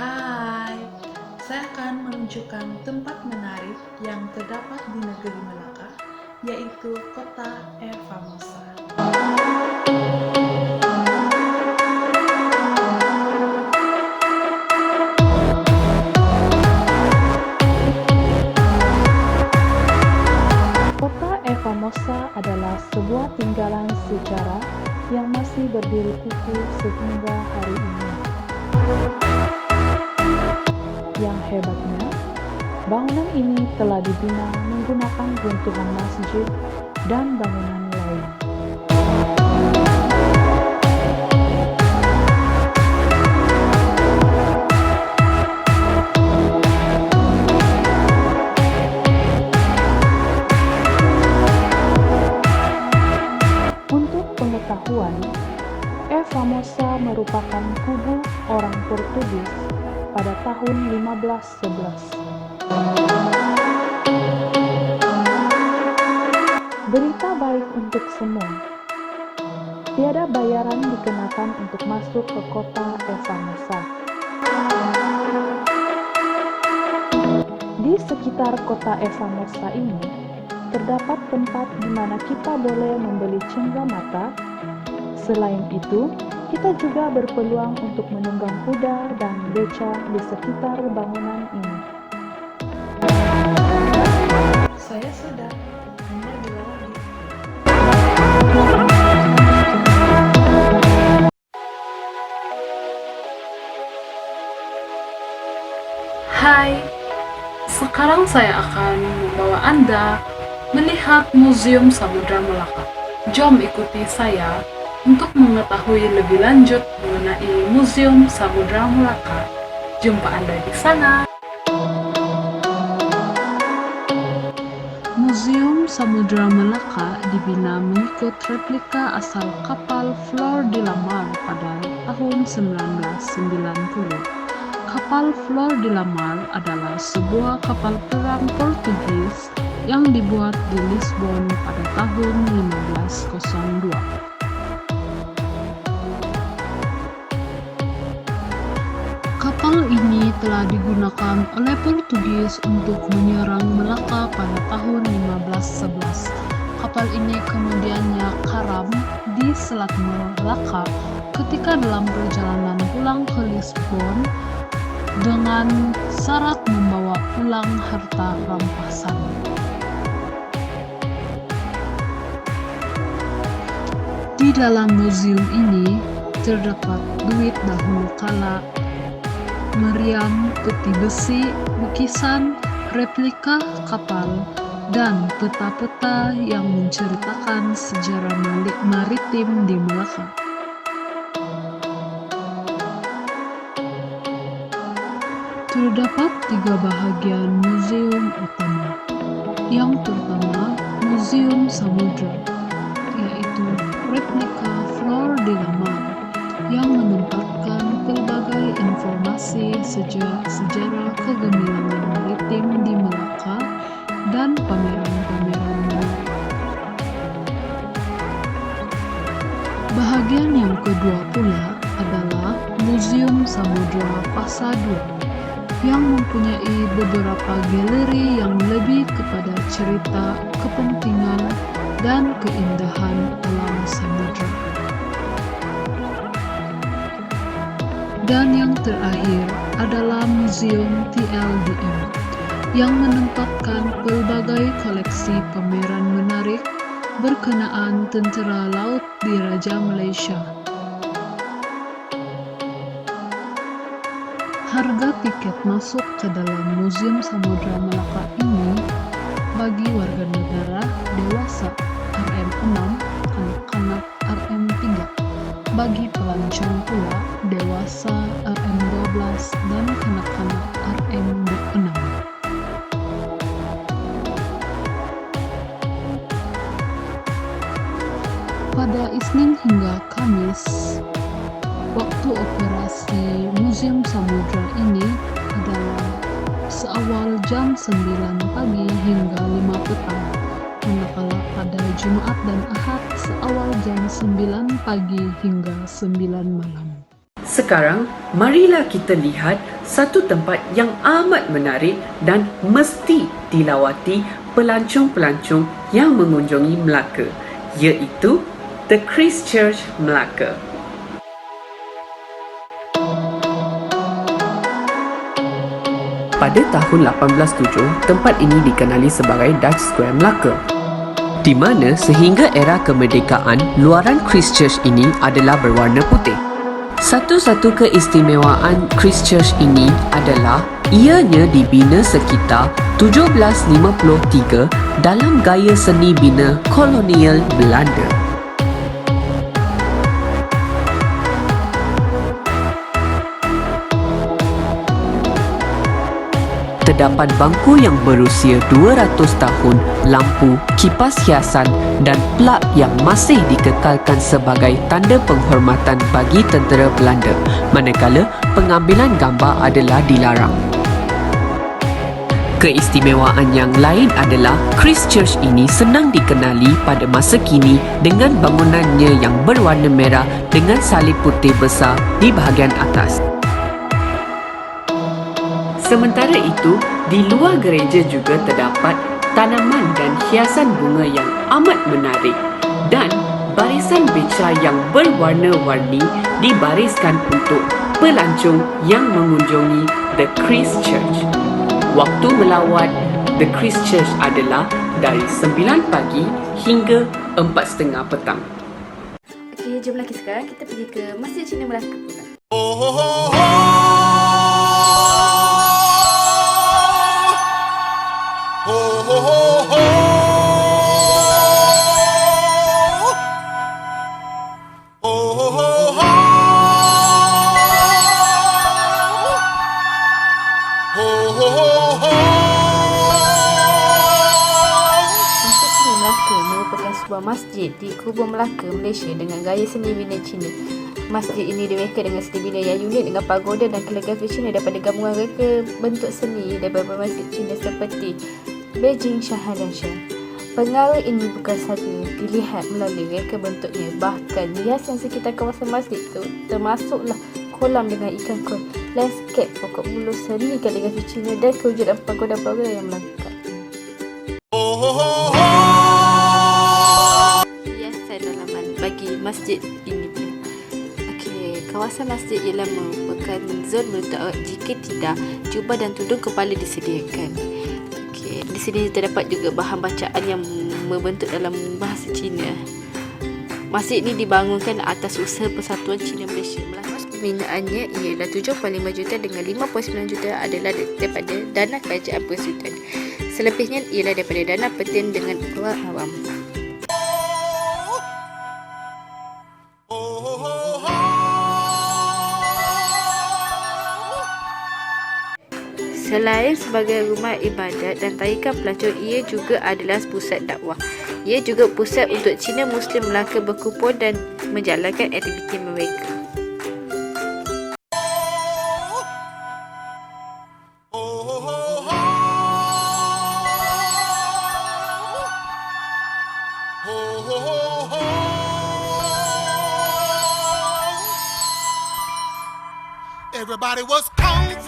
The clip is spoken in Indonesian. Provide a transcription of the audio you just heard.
Hai, saya akan menunjukkan tempat menarik yang terdapat di negeri Melaka, yaitu kota Formosa. Kota Formosa adalah sebuah tinggalan sejarah yang masih berdiri kukuh sehingga hari ini. Yang hebatnya, bangunan ini telah dibina menggunakan runtuhan masjid dan bangunan lain. Untuk pengetahuan, Formosa merupakan kubu orang Portugis pada tahun 1511. Berita baik untuk semua. Tiada bayaran dikenakan untuk masuk ke kota Formosa. Di sekitar kota Formosa ini, terdapat tempat di mana kita boleh membeli cendera mata. Selain itu, kita juga berpeluang untuk menunggang kuda dan beca di sekitar bangunan ini. Saya sudah, Anda bila lagi. Hai, sekarang saya akan membawa Anda melihat Museum Samudra Melaka. Jom ikuti saya untuk mengetahui lebih lanjut mengenai Museum Samudra Melaka. Jumpa Anda di sana. Museum Samudra Melaka dibina mengikut replika asal kapal Flor de la Mar pada tahun 1990. Kapal Flor de la Mar adalah sebuah kapal perang Portugis yang dibuat di Lisbon pada tahun 1502. Kapal ini telah digunakan oleh Portugis untuk menyerang Melaka pada tahun 1511. Kapal ini kemudiannya karam di Selat Melaka ketika dalam perjalanan pulang ke Lisbon dengan syarat membawa pulang harta rampasan. Di dalam museum ini terdapat duit dahulu kala, meriam, peti besi, lukisan, replika kapal, dan peta-peta yang menceritakan sejarah maritim di Melaka. Terdapat 3 bahagian museum utama. Yang pertama, Museum Samudra, yaitu replika Flor de la Mar yang menempatkan pelbagai informasi sejarah kegemilangan maritim di Melaka dan pameran-pameran menarik. Bahagian yang kedua pula adalah Museum Samudra Pasadua yang mempunyai beberapa galeri yang lebih kepada cerita, kepentingan, dan keindahan alam samudra. Dan yang terakhir adalah Museum TLDM yang menempatkan pelbagai koleksi pameran menarik berkenaan tentera laut di Raja Malaysia. Harga tiket masuk ke dalam Museum Samudra Melaka ini bagi warga negara dewasa RM6, kanak-kanak RM3. Bagi pelancong pula dewasa RM12 dan kanak-kanak RM6. Pada Isnin hingga Kamis, waktu operasi Museum Samudra ini adalah seawal jam 9 pagi hingga 5 petang, manakala pada Jumat dan Ahad seawal jam 9 pagi hingga 9 malam. Sekarang, marilah kita lihat satu tempat yang amat menarik dan mesti dilawati pelancong-pelancong yang mengunjungi Melaka, iaitu The Christchurch Melaka. Pada tahun 1807, tempat ini dikenali sebagai Dutch Square Melaka, di mana sehingga era kemerdekaan, luaran Christchurch ini adalah berwarna putih. Satu-satu keistimewaan Christchurch ini adalah ianya dibina sekitar 1753 dalam gaya seni bina kolonial Belanda. Terdapat bangku yang berusia 200 tahun, lampu, kipas hiasan dan plak yang masih dikekalkan sebagai tanda penghormatan bagi tentera Belanda, manakala pengambilan gambar adalah dilarang. Keistimewaan yang lain adalah Christchurch ini senang dikenali pada masa kini dengan bangunannya yang berwarna merah dengan salib putih besar di bahagian atas. Sementara itu, di luar gereja juga terdapat tanaman dan hiasan bunga yang amat menarik dan barisan beca yang berwarna-warni dibariskan untuk pelancong yang mengunjungi The Christchurch. Waktu melawat The Christchurch adalah dari 9 pagi hingga 4:30 petang. Okey, jom lagi sekarang kita pergi ke Masjid Cina Melaka pula. Sebuah masjid di Kubur Melaka, Malaysia dengan gaya seni bina Cina. Masjid ini direka dengan seni bina yang unik dengan pagoda dan kaligrafi Cina daripada gabungan reka bentuk seni daripada masjid Cina seperti Beijing, Shanghai dan Shenzhen. Pengaruh ini bukan sahaja dilihat melalui reka bentuknya, bahkan hiasan sekitar kawasan masjid itu termasuklah kolam dengan ikan koi, landscape, pokok bulu, seni kaligrafi Cina dan kewujudan pagoda-pagoda yang melengkap. Bagi masjid ini pula. Okey, kawasan masjid ialah merupakan zon menuntut aurat jika tidak jubah dan tudung kepala disediakan. Okey, di sini terdapat juga bahan bacaan yang membentuk dalam bahasa Cina. Masjid ini dibangunkan atas usaha Persatuan Cina Malaysia. Pembinaannya ialah 7.5 juta dengan 5.9 juta adalah daripada dana kerajaan persekutuan. Selebihnya ialah daripada dana pertin dengan orang awam. Selain sebagai rumah ibadat dan tarikan pelancong, ia juga adalah pusat dakwah. Ia juga pusat untuk Cina Muslim Melaka berkumpul dan menjalankan aktiviti mereka. Everybody was kung